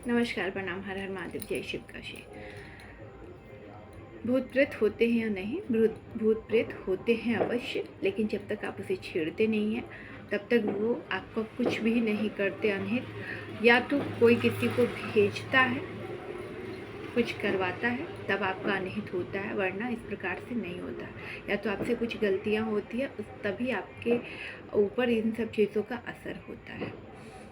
नमस्कार, प्रणाम, हर हर महादेव, जय शिव काशी। भूत प्रेत होते हैं या नहीं? भूत प्रेत होते हैं अवश्य, लेकिन जब तक आप उसे छेड़ते नहीं हैं तब तक वो आपका कुछ भी नहीं करते अनहित। या तो कोई किसी को भेजता है, कुछ करवाता है, तब आपका अनहित होता है, वरना इस प्रकार से नहीं होता। या तो आपसे कुछ गलतियाँ होती है, तभी आपके ऊपर इन सब चीज़ों का असर होता है।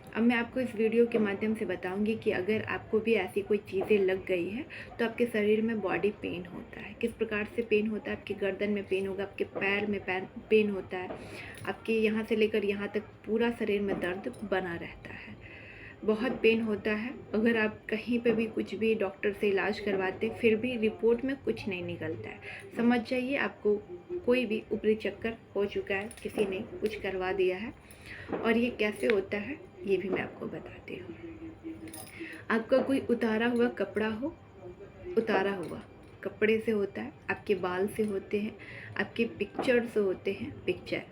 अब मैं आपको इस वीडियो के माध्यम से बताऊंगी कि अगर आपको भी ऐसी कोई चीज़ें लग गई है तो आपके शरीर में बॉडी पेन होता है। किस प्रकार से पेन होता है? आपकी गर्दन में पेन होगा, आपके पैर में पेन होता है, आपके यहाँ से लेकर यहाँ तक पूरा शरीर में दर्द बना रहता है, बहुत पेन होता है। अगर आप कहीं पे भी कुछ भी डॉक्टर से इलाज करवाते फिर भी रिपोर्ट में कुछ नहीं निकलता है, समझ जाइए आपको कोई भी ऊपरी चक्कर हो चुका है, किसी ने कुछ करवा दिया है। और ये कैसे होता है ये भी मैं आपको बताती हूँ। आपका कोई उतारा हुआ कपड़ा हो, उतारा हुआ कपड़े से होता है, आपके बाल से होते हैं, आपके पिक्चर से होते हैं। पिक्चर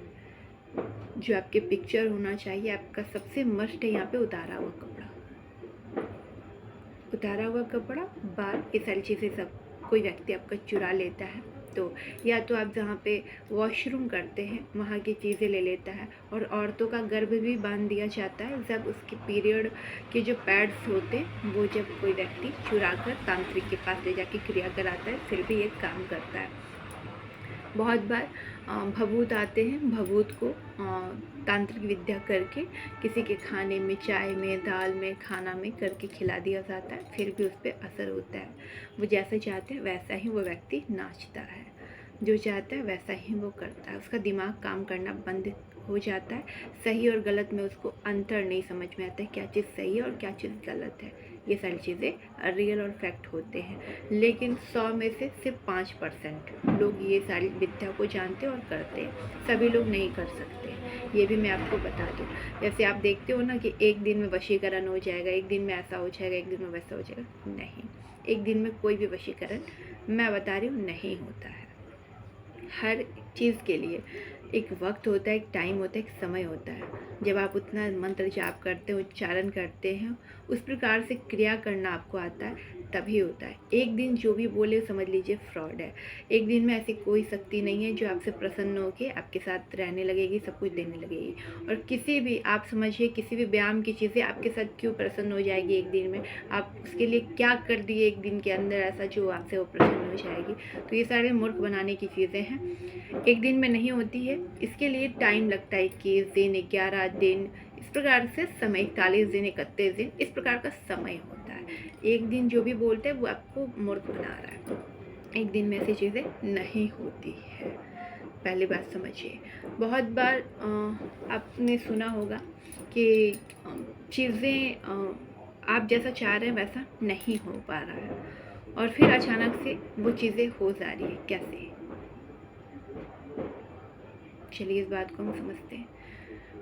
जो आपके पिक्चर होना चाहिए, आपका सबसे मस्ट है यहाँ पे उतारा हुआ कपड़ा। उतारा हुआ कपड़ा, बाल, ये सारी चीज़ें सब कोई व्यक्ति आपका चुरा लेता है तो, या तो आप जहाँ पे वॉशरूम करते हैं वहाँ की चीज़ें ले लेता है। और औरतों का गर्भ भी बांध दिया जाता है जब उसके पीरियड के जो पैड्स होते हैं वो जब कोई व्यक्ति चुरा कर तांत्रिक के पास ले जाके क्रिया कराता है, फिर भी एक काम करता है। बहुत बार भभूत आते हैं, भभूत को तांत्रिक विद्या करके किसी के खाने में, चाय में, दाल में, खाना में करके खिला दिया जाता है, फिर भी उस पर असर होता है। वो जैसा चाहते हैं वैसा ही वो व्यक्ति नाचता है, जो चाहता है वैसा ही वो करता है। उसका दिमाग काम करना बंद हो जाता है, सही और गलत में उसको अंतर नहीं समझ में आता है, क्या चीज़ सही है और क्या चीज़ गलत है। ये सारी चीज़ें रियल और फैक्ट होते हैं, लेकिन 100 में से सिर्फ 5% लोग ये सारी विद्या को जानते और करते हैं, सभी लोग नहीं कर सकते। ये भी मैं आपको बता दूँ। जैसे आप देखते हो ना कि एक दिन में वशीकरण हो जाएगा, एक दिन में ऐसा हो जाएगा, एक दिन में वैसा हो जाएगा, नहीं, एक दिन में कोई भी वशीकरण, मैं बता रही हूँ, नहीं होता है। हर चीज़ के लिए एक वक्त होता है, एक टाइम होता है, एक समय होता है। जब आप उतना मंत्र जाप करते हैं, उच्चारण करते हैं, उस प्रकार से क्रिया करना आपको आता है, तभी होता है। एक दिन जो भी बोले समझ लीजिए फ्रॉड है। एक दिन में ऐसी कोई शक्ति नहीं है जो आपसे प्रसन्न होकर आपके साथ रहने लगेगी, सब कुछ देने लगेगी। और किसी भी, आप समझिए किसी भी व्यायाम की चीज़ें आपके साथ क्यों प्रसन्न हो जाएगी एक दिन में, आप उसके लिए क्या कर दिए एक दिन के अंदर ऐसा जो आपसे वो प्रसन्न हो जाएगी। तो ये सारे मूर्ख बनाने की चीज़ें हैं, एक दिन में नहीं होती है, इसके लिए टाइम लगता है, 21 दिन, 11 दिन, इस प्रकार से समय, 41 दिन, 31 दिन, इस प्रकार का समय होता है। एक दिन जो भी बोलते हैं वो आपको मूर्ख बना रहा है, एक दिन में ऐसी चीज़ें नहीं होती है, पहली बात समझिए। बहुत बार आपने सुना होगा कि चीज़ें आप जैसा चाह रहे हैं वैसा नहीं हो पा रहा है, और फिर अचानक से वो चीज़ें हो जा रही है। कैसे? चलिए इस बात को हम समझते हैं।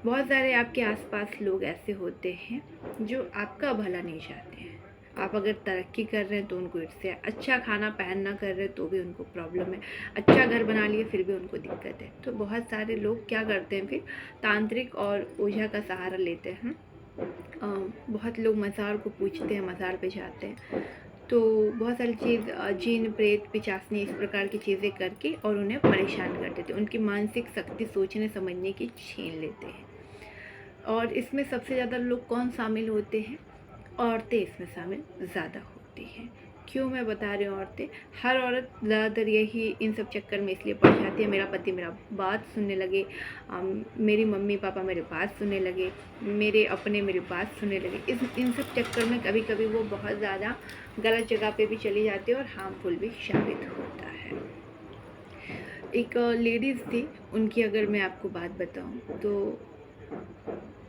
बहुत सारे आपके आसपास लोग ऐसे होते हैं जो आपका भला नहीं चाहते हैं। आप अगर तरक्की कर रहे हैं तो उनको इससे, अच्छा खाना पहनना कर रहे हैं तो भी उनको प्रॉब्लम है, अच्छा घर बना लिए फिर भी उनको दिक्कत है। तो बहुत सारे लोग क्या करते हैं, फिर तांत्रिक और ओझा का सहारा लेते हैं। बहुत लोग मज़ार को पूछते हैं, मज़ार पे जाते हैं, तो बहुत सारी चीज़, जिन, प्रेत, पिचासनी, इस प्रकार की चीज़ें करके और उन्हें परेशान कर देते हैं, उनकी मानसिक शक्ति, सोचने समझने की छीन लेते हैं। और इसमें सबसे ज़्यादा लोग कौन शामिल होते हैं? औरतें इसमें शामिल ज़्यादा होती हैं। क्यों मैं बता रही हूँ औरतें? हर औरत ज़्यादातर यही इन सब चक्कर में इसलिए पड़ जाती है, मेरा पति मेरा बात सुनने लगे, मेरी मम्मी पापा मेरे बात सुनने लगे, मेरे अपने मेरी बात सुनने लगे। इन सब चक्कर में कभी कभी वो बहुत ज़्यादा गलत जगह पे भी चली जाती है और हार्मफुल भी साबित होता है। एक लेडीज़ थी, उनकी अगर मैं आपको बात बताऊं तो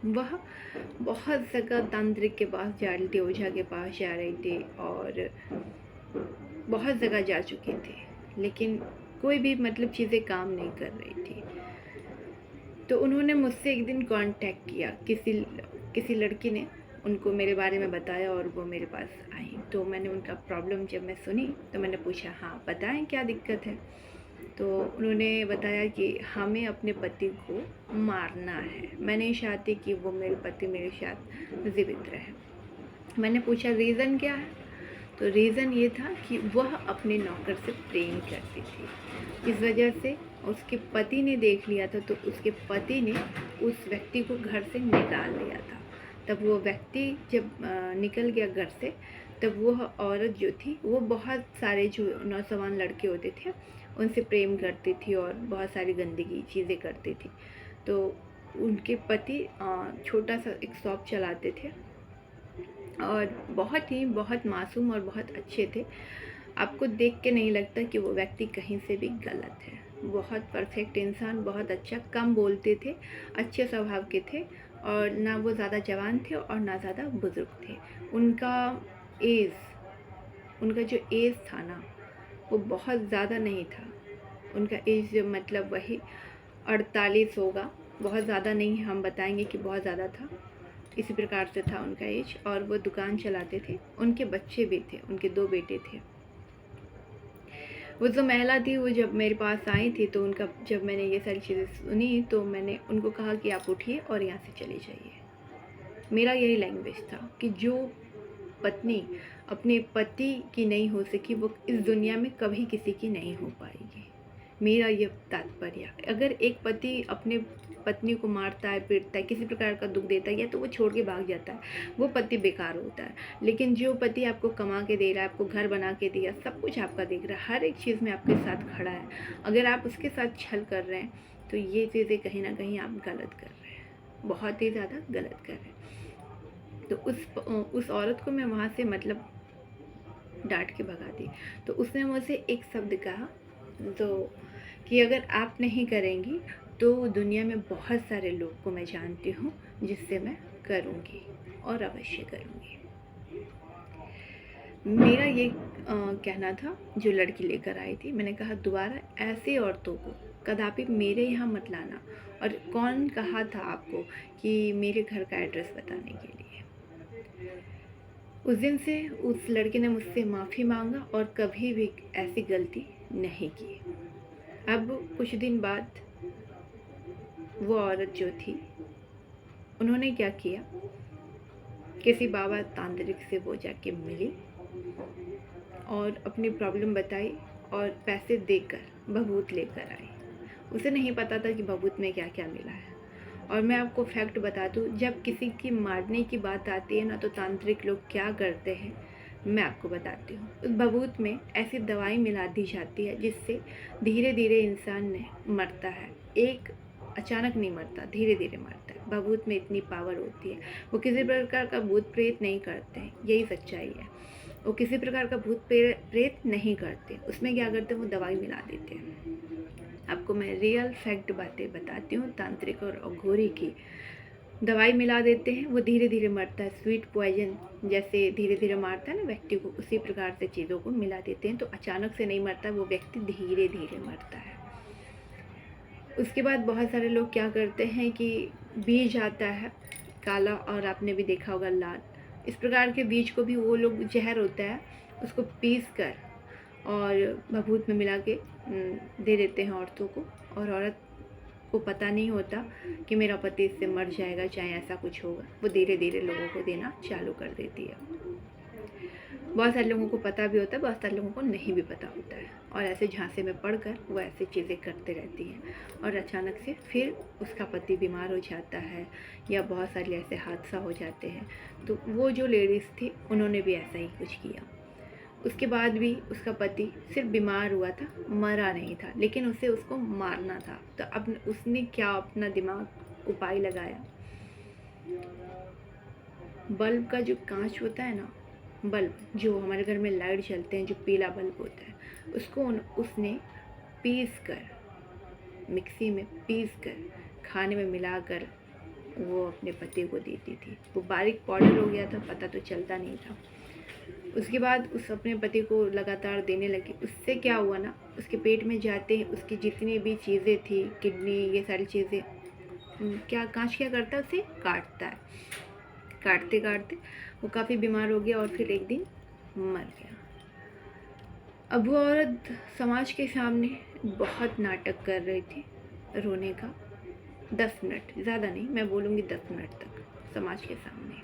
वह बहुत जगह तांत्रिक के पास जा रही थी, ओझा के पास जा रही थी, और बहुत जगह जा चुकी थी, लेकिन कोई भी मतलब चीज़ें काम नहीं कर रही थी। तो उन्होंने मुझसे एक दिन कांटेक्ट किया, किसी लड़की ने उनको मेरे बारे में बताया और वो मेरे पास आई। तो मैंने उनका प्रॉब्लम जब मैं सुनी तो मैंने पूछा, हाँ बताएं क्या दिक्कत है? तो उन्होंने बताया कि हमें अपने पति को मारना है, मैं नहीं चाहती कि वो मेरे पति मेरे साथ जीवित रहे। मैंने पूछा रीज़न क्या है, तो रीज़न ये था कि वह अपने नौकर से प्रेम करती थी। इस वजह से उसके पति ने देख लिया था, तो उसके पति ने उस व्यक्ति को घर से निकाल दिया था। तब वो व्यक्ति जब निकल गया घर से, तब वह औरत जो थी वो बहुत सारे जो नौजवान लड़के होते थे उनसे प्रेम करती थी और बहुत सारी गंदगी चीज़ें करती थी। तो उनके पति छोटा सा एक शॉप चलाते थे और बहुत मासूम और बहुत अच्छे थे। आपको देख के नहीं लगता कि वो व्यक्ति कहीं से भी गलत है। बहुत परफेक्ट इंसान, बहुत अच्छा, कम बोलते थे, अच्छे स्वभाव के थे और ना वो ज़्यादा जवान थे और ना ज़्यादा बुज़ुर्ग थे। एज उनका जो एज था ना, वो बहुत ज़्यादा नहीं था। उनका एज मतलब वही 48 होगा, बहुत ज़्यादा नहीं, हम बताएंगे कि बहुत ज़्यादा था। इसी प्रकार से था उनका एज और वो दुकान चलाते थे। उनके बच्चे भी थे, उनके 2 बेटे थे। वो जो महिला थी वो जब मेरे पास आई थी तो जब मैंने ये सारी चीज़ें सुनी तो मैंने उनको कहा कि आप उठिए और यहाँ से चले जाइए। मेरा यही लैंग्वेज था कि जो पत्नी अपने पति की नहीं हो सकी वो इस दुनिया में कभी किसी की नहीं हो पाएगी। मेरा ये तात्पर्य, अगर एक पति अपने पत्नी को मारता है, पीटता है, किसी प्रकार का दुख देता है या तो वो छोड़ के भाग जाता है, वो पति बेकार होता है। लेकिन जो पति आपको कमा के दे रहा है, आपको घर बना के दिया, सब कुछ आपका देख रहा है, हर एक चीज़ में आपके साथ खड़ा है, अगर आप उसके साथ छल कर रहे हैं तो ये चीज़ें कहीं ना कहीं आप गलत कर रहे हैं, बहुत ही ज़्यादा गलत कर रहे हैं। तो उस औरत को मैं वहाँ से मतलब डांट के भगा दी। तो उसने मुझसे एक शब्द कहा तो कि अगर आप नहीं करेंगी तो दुनिया में बहुत सारे लोग को मैं जानती हूँ जिससे मैं करूँगी और अवश्य करूँगी। मेरा ये कहना था जो लड़की लेकर आई थी। मैंने कहा दोबारा ऐसी औरतों को कदापि मेरे यहाँ मत लाना। और कौन कहा था आपको कि मेरे घर का एड्रेस बताने के लिए? उस दिन से उस लड़के ने मुझसे माफ़ी मांगा और कभी भी ऐसी गलती नहीं की। अब कुछ दिन बाद वो औरत जो थी उन्होंने क्या किया, किसी बाबा तांत्रिक से वो जाके मिली और अपनी प्रॉब्लम बताई और पैसे देकर भभूत लेकर आई। उसे नहीं पता था कि भभूत में क्या क्या मिला है। और मैं आपको फैक्ट बता दूँ, जब किसी की मारने की बात आती है ना तो तांत्रिक लोग क्या करते हैं मैं आपको बताती हूँ। उस भभूत में ऐसी दवाई मिला दी जाती है जिससे धीरे धीरे इंसान मरता है। एक अचानक नहीं मरता, धीरे धीरे मरता है। भभूत में इतनी पावर होती है। वो किसी प्रकार का भूत प्रेत नहीं करते हैं, यही सच्चाई है। वो किसी प्रकार का भूत प्रेत नहीं करते, उसमें क्या करते हैं, वो दवाई मिला देते हैं। आपको मैं रियल फैक्ट बातें बताती हूँ। तांत्रिक और अघोरी की दवाई मिला देते हैं, वो धीरे धीरे मरता है। स्वीट पॉइजन जैसे धीरे धीरे मारता है ना व्यक्ति को, उसी प्रकार से चीज़ों को मिला देते हैं तो अचानक से नहीं मरता, वो व्यक्ति धीरे धीरे मरता है। उसके बाद बहुत सारे लोग क्या करते हैं कि बीज आता है काला और आपने भी देखा होगा लाल, इस प्रकार के बीज को भी वो लोग, जहर होता है, उसको पीस कर और भभूत में मिला के दे देते हैं औरतों को। और औरत को पता नहीं होता कि मेरा पति इससे मर जाएगा, चाहे ऐसा कुछ होगा, वो धीरे धीरे लोगों को देना चालू कर देती है। बहुत सारे लोगों को पता भी होता है, बहुत सारे लोगों को नहीं भी पता होता है और ऐसे झांसे में पड़कर वो ऐसी चीज़ें करते रहती हैं और अचानक से फिर उसका पति बीमार हो जाता है या बहुत सारे ऐसे हादसा हो जाते हैं। तो वो जो लेडीज़ थी उन्होंने भी ऐसा ही कुछ किया। उसके बाद भी उसका पति सिर्फ बीमार हुआ था, मरा नहीं था, लेकिन उसे उसको मारना था। तो अब उसने क्या अपना दिमाग उपाय लगाया, बल्ब का जो कांच होता है ना, बल्ब जो हमारे घर में लाइट जलते हैं, जो पीला बल्ब होता है, उसको उसने पीस कर, मिक्सी में पीस कर, खाने में मिलाकर वो अपने पति को देती थी। वो बारीक पाउडर हो गया था, पता तो चलता नहीं था। उसके बाद उस अपने पति को लगातार देने लगी। उससे क्या हुआ ना, उसके पेट में जाते हैं उसकी जितनी भी चीज़ें थी, किडनी, ये सारी चीज़ें, क्या कांच क्या करता है, उसे काटता है। काटते काटते वो काफ़ी बीमार हो गया और फिर एक दिन मर गया। अब वो औरत समाज के सामने बहुत नाटक कर रही थी, रोने का। 10 मिनट, ज़्यादा नहीं, मैं बोलूँगी 10 मिनट तक समाज के सामने।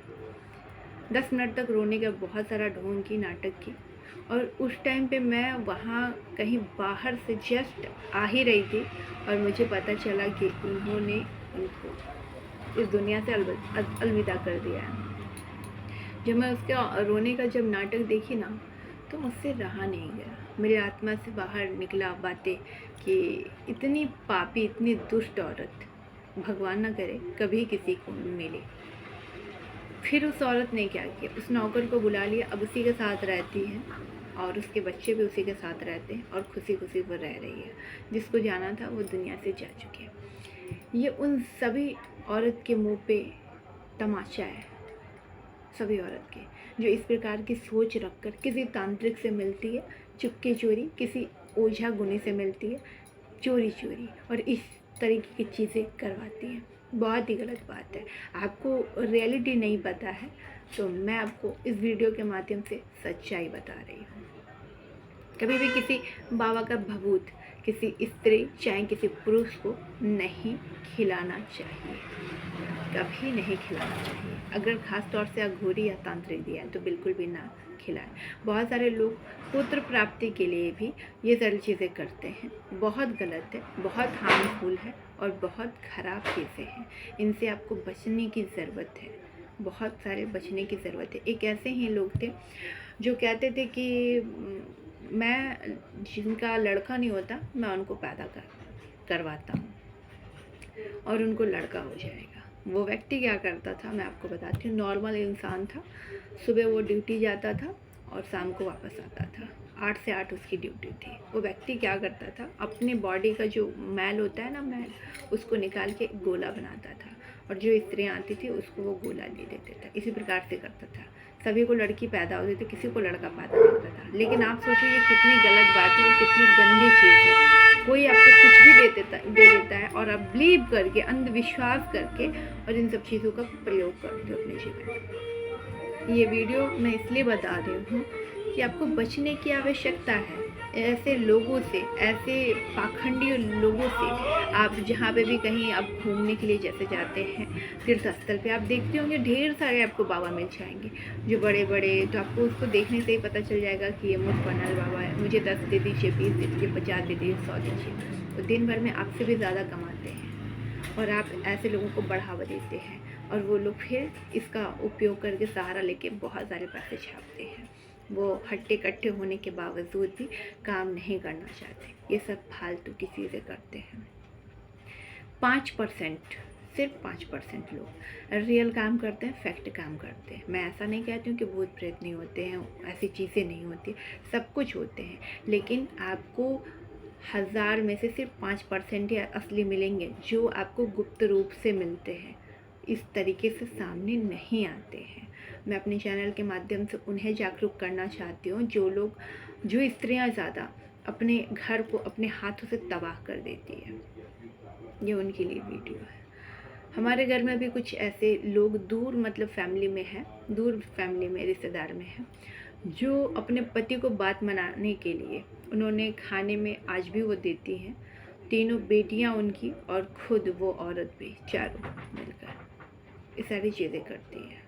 10 मिनट तक रोने का बहुत सारा ढोंग की, नाटक की। और उस टाइम पे मैं वहाँ कहीं बाहर से जस्ट आ ही रही थी और मुझे पता चला कि उन्होंने उनको इस दुनिया से अलविदा कर दिया है। जब मैं उसके रोने का जब नाटक देखी ना, तो मुझसे रहा नहीं गया। मेरी आत्मा से बाहर निकला बातें कि इतनी पापी, इतनी दुष्ट औरत भगवान ना करे कभी किसी को मिले। फिर उस औरत ने क्या किया, उस नौकर को बुला लिया, अब उसी के साथ रहती है और उसके बच्चे भी उसी के साथ रहते हैं और खुशी खुशी वो रह रही है। जिसको जाना था वो दुनिया से जा चुकी है। ये उन सभी औरत के मुंह पे तमाचा है, सभी औरत के, जो इस प्रकार की सोच रखकर किसी तांत्रिक से मिलती है चुपके चोरी, किसी ओझा गुनी से मिलती है चोरी चोरी और इस तरीके की चीज़ें करवाती हैं। बहुत ही गलत बात है। आपको रियलिटी नहीं पता है तो मैं आपको इस वीडियो के माध्यम से सच्चाई बता रही हूँ। कभी भी किसी बाबा का भभूत किसी स्त्री चाहे किसी पुरुष को नहीं खिलाना चाहिए, कभी नहीं खिलाना चाहिए। अगर ख़ास तौर से अघोरी या तांत्रिक दिया है तो बिल्कुल भी ना खिलाएं। बहुत सारे लोग पुत्र प्राप्ति के लिए भी ये सारी चीज़ें करते हैं, बहुत गलत है, बहुत हार्मफुल है और बहुत ख़राब चीज़ें हैं। इनसे आपको बचने की ज़रूरत है, बहुत सारे बचने की ज़रूरत है। एक ऐसे ही लोग थे जो कहते थे कि मैं जिनका लड़का नहीं होता मैं उनको पैदा करवाता हूँ और उनको लड़का हो जाएगा। वो व्यक्ति क्या करता था मैं आपको बताती हूँ। नॉर्मल इंसान था, सुबह वो ड्यूटी जाता था और शाम को वापस आता था। 8 से 8 उसकी ड्यूटी थी। वो व्यक्ति क्या करता था, अपने बॉडी का जो मैल होता है ना, मैल, उसको निकाल के गोला बनाता था और जो स्त्रियाँ आती थी उसको वो गोला दे देता था। इसी प्रकार से करता था। सभी को लड़की पैदा होती थी, किसी को लड़का पैदा नहीं होता था। लेकिन आप सोचिए ये कितनी गलत बात है और कितनी गंदी चीज़ है। कोई आपको कुछ भी दे देता है और आप बिलीव करके, अंधविश्वास करके और इन सब चीज़ों का प्रयोग करते हो अपने जीवन में। ये वीडियो मैं इसलिए बता रही हूँ कि आपको बचने की आवश्यकता है ऐसे लोगों से, ऐसे पाखंडी लोगों से। आप जहाँ पे भी कहीं आप घूमने के लिए जैसे जाते हैं तीर्थ स्थल पे, आप देखते होंगे ढेर सारे आपको बाबा मिल जाएंगे जो बड़े बड़े, तो आपको उसको देखने से ही पता चल जाएगा कि ये मुझ पनल बाबा है, मुझे 10 दे दीजिए, 20 दे दीजिए, 50 दे दीजिए, 100 दीजिए। तो दिन भर में आपसे भी ज़्यादा कमाते हैं और आप ऐसे लोगों को बढ़ावा देते हैं और वो लोग फिर इसका उपयोग करके सहारा लेके बहुत सारे पैसे छापते हैं। वो हट्टे कट्टे होने के बावजूद भी काम नहीं करना चाहते। ये सब फालतू की चीज़ें करते हैं। 5%, सिर्फ 5% लोग रियल काम करते हैं, फैक्ट काम करते हैं। मैं ऐसा नहीं कहती हूँ कि भूत प्रेत नहीं होते हैं, ऐसी चीज़ें नहीं होती, सब कुछ होते हैं। लेकिन आपको 1000 में से सिर्फ 5% ही असली मिलेंगे जो आपको गुप्त रूप से मिलते हैं, इस तरीके से सामने नहीं आते हैं। मैं अपने चैनल के माध्यम से उन्हें जागरूक करना चाहती हूँ जो स्त्रियाँ ज़्यादा अपने घर को अपने हाथों से तबाह कर देती है। ये उनके लिए वीडियो है। हमारे घर में भी कुछ ऐसे लोग दूर, मतलब फैमिली में हैं, दूर फैमिली में, रिश्तेदार में हैं, जो अपने पति को बात मनाने के लिए उन्होंने खाने में आज भी वो देती हैं, तीनों बेटियां उनकी और खुद वो औरत भी, चारों मिलकर ये सारी चीज़ें करती हैं।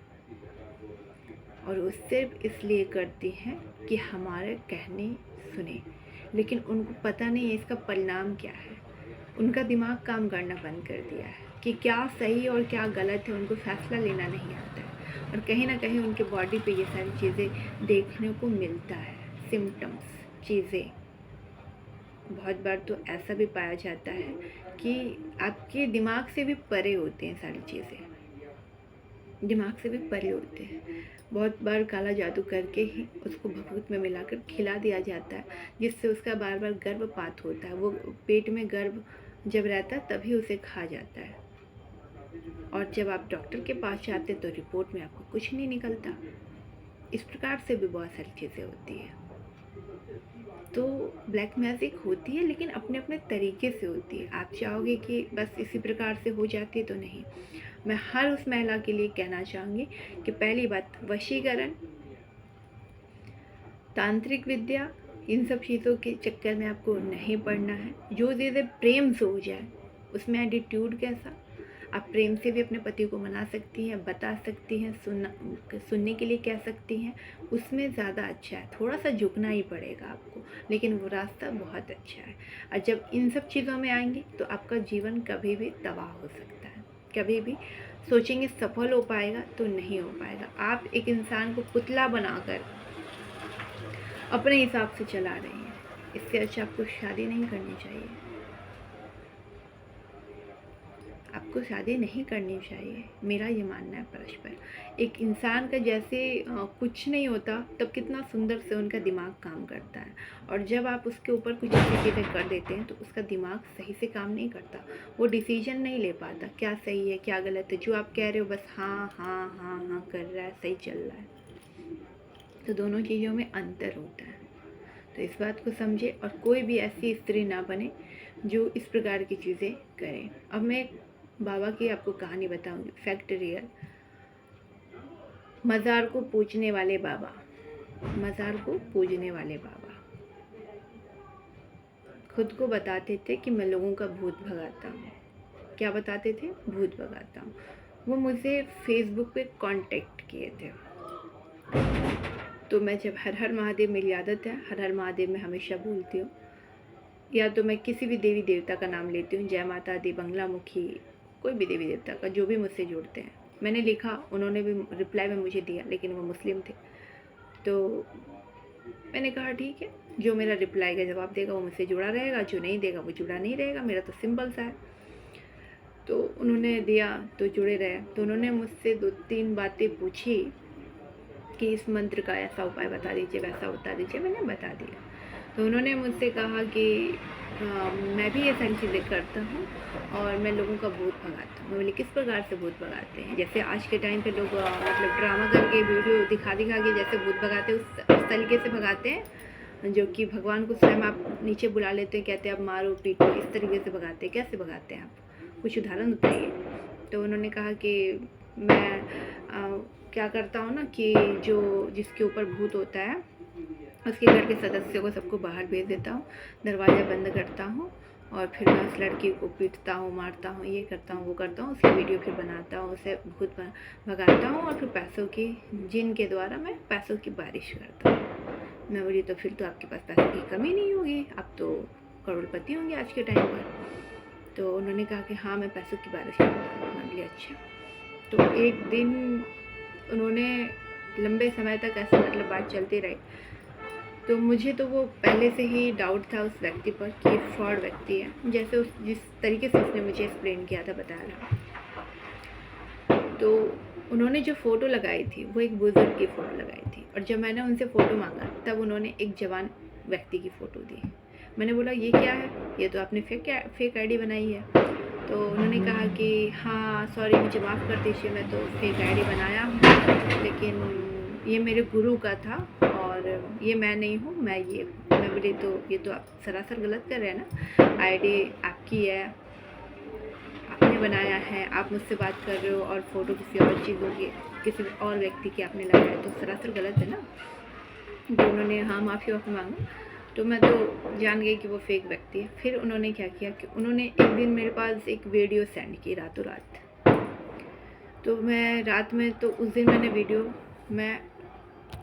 और वो सिर्फ इसलिए करती हैं कि हमारे कहने सुने, लेकिन उनको पता नहीं है इसका परिणाम क्या है। उनका दिमाग काम करना बंद कर दिया है कि क्या सही और क्या गलत है, उनको फैसला लेना नहीं आता है। और कहीं ना कहीं उनके बॉडी पे ये सारी चीज़ें देखने को मिलता है, सिम्टम्स, चीज़ें। बहुत बार तो ऐसा भी पाया जाता है कि आपके दिमाग से भी परे होती हैं सारी चीज़ें, दिमाग से भी परे होते हैं। बहुत बार काला जादू करके ही उसको भभूत में मिलाकर खिला दिया जाता है, जिससे उसका बार बार गर्भपात होता है। वो पेट में गर्भ जब रहता है तभी उसे खा जाता है और जब आप डॉक्टर के पास जाते तो रिपोर्ट में आपको कुछ नहीं निकलता। इस प्रकार से भी बहुत सारी चीज़ें होती है। तो ब्लैक मैजिक होती है, लेकिन अपने अपने तरीके से होती है। आप चाहोगे कि बस इसी प्रकार से हो जाती है तो नहीं। मैं हर उस महिला के लिए कहना चाहूँगी कि पहली बात, वशीकरण, तांत्रिक विद्या, इन सब चीज़ों के चक्कर में आपको नहीं पड़ना है। जो चीज़ें प्रेम से हो जाए, उसमें एटीट्यूड कैसा, आप प्रेम से भी अपने पति को मना सकती हैं, बता सकती हैं, सुनने के लिए कह सकती हैं, उसमें ज़्यादा अच्छा है। थोड़ा सा झुकना ही पड़ेगा आपको, लेकिन वो रास्ता बहुत अच्छा है। और जब इन सब चीज़ों में आएंगी तो आपका जीवन कभी भी तबाह हो सकता है। कभी भी सोचेंगे सफल हो पाएगा तो नहीं हो पाएगा। आप एक इंसान को पुतला बनाकर अपने हिसाब से चला रहे हैं, इससे अच्छा आपको शादी नहीं करनी चाहिए। आपको शादी नहीं करनी चाहिए, मेरा ये मानना है परस्पर। एक इंसान का जैसे कुछ नहीं होता तब कितना सुंदर से उनका दिमाग काम करता है, और जब आप उसके ऊपर कुछ ऐसी चीज़ें कर देते हैं तो उसका दिमाग सही से काम नहीं करता, वो डिसीजन नहीं ले पाता क्या सही है क्या गलत है। जो आप कह रहे हो बस हाँ हाँ हाँ हाँ कर रहा है, सही चल रहा है। तो दोनों चीज़ों में अंतर होता है, तो इस बात को समझे और कोई भी ऐसी स्त्री ना बने जो इस प्रकार की चीज़ें करें। अब मैं एक बाबा की आपको कहानी बताऊंगी, फैक्ट रियल। मज़ार को पूजने वाले बाबा, मज़ार को पूजने वाले बाबा खुद को बताते थे कि मैं लोगों का भूत भगाता हूँ। क्या बताते थे? भूत भगाता हूँ। वो मुझे फेसबुक पे कांटेक्ट किए थे। तो मैं जब हर हर महादेव, मेरी आदत है हर हर महादेव में हमेशा बोलती हूँ, या तो मैं किसी भी देवी देवता का नाम लेती हूँ, जय माता दी, बंगलामुखी, कोई भी देवी देवता का जो भी मुझसे जुड़ते हैं। मैंने लिखा, उन्होंने भी रिप्लाई में मुझे दिया, लेकिन वो मुस्लिम थे। तो मैंने कहा ठीक है, जो मेरा रिप्लाई का जवाब देगा वो मुझसे जुड़ा रहेगा, जो नहीं देगा वो जुड़ा नहीं रहेगा, मेरा तो सिंपल सा है। तो उन्होंने दिया तो जुड़े रहे। तो उन्होंने मुझसे 2-3 बातें पूछी कि इस मंत्र का ऐसा उपाय बता दीजिए, वैसा बता दीजिए। मैंने बता दिया। तो उन्होंने मुझसे कहा कि मैं भी ये सारी चीज़ें करता हूँ और मैं लोगों का भूत भगाता हूँ। मैं बोली किस प्रकार से भूत भगाते हैं? जैसे आज के टाइम पे लोग मतलब ड्रामा करके वीडियो दिखा के जैसे भूत भगाते हैं उस तरीके से भगाते हैं, जो कि भगवान को स्वयं आप नीचे बुला लेते हैं, कहते हैं अब मारो पीटो, इस तरीके से भगाते हैं। कैसे भगाते हैं आप? कुछ उदाहरण बताइए। तो उन्होंने कहा कि मैं क्या करता हूँ ना कि जो जिसके ऊपर भूत होता है उसके घर के सदस्यों को सबको बाहर भेज देता हूँ, दरवाज़ा बंद करता हूँ और फिर मैं उस लड़की को पीटता हूँ, मारता हूँ, ये करता हूँ वो करता हूँ, उसकी वीडियो फिर बनाता हूँ, उसे भूत भगाता हूँ और फिर पैसों की, जिन के द्वारा मैं पैसों की बारिश करता हूँ। मैं बोली तो फिर तो आपके पास पैसों की कमी नहीं होगी, आप तो करोड़पति होंगे आज के टाइम पर। तो उन्होंने कहा कि हाँ मैं पैसों की बारिश करता हूँ। मैं बोली अच्छा। तो एक दिन उन्होंने लंबे समय तक ऐसे मतलब बात चलती रही। तो मुझे तो वो पहले से ही डाउट था उस व्यक्ति पर कि फ्रॉड व्यक्ति है, जैसे उस जिस तरीके से उसने मुझे एक्सप्लेन किया था, बताया। तो उन्होंने जो फ़ोटो लगाई थी वो एक बुज़ुर्ग की फ़ोटो लगाई थी, और जब मैंने उनसे फ़ोटो मांगा तब उन्होंने एक जवान व्यक्ति की फ़ोटो दी। मैंने बोला ये क्या है? ये तो आपने फेक आईडी बनाई है। तो उन्होंने कहा कि हाँ सॉरी मुझे माफ़ कर दीजिए, मैं तो फेक आईडी बनाया हूँ, लेकिन ये मेरे गुरु का था और ये मैं नहीं हूँ, मैं ये हूँ। मैं बोली तो ये तो आप सरासर गलत कर रहे हैं ना, आईडी आपकी है, आपने बनाया है, आप मुझसे बात कर रहे हो और फ़ोटो किसी और चीज़ों की, किसी और व्यक्ति की आपने लगाया, तो सरासर गलत है ना। तो उन्होंने हाँ माफ़ी मांगा। तो मैं तो जान गई कि वो फेक व्यक्ति है। फिर उन्होंने क्या किया कि उन्होंने एक दिन मेरे पास एक वीडियो सेंड की रातों रात। तो मैं रात में, तो उस दिन मैंने वीडियो, मैं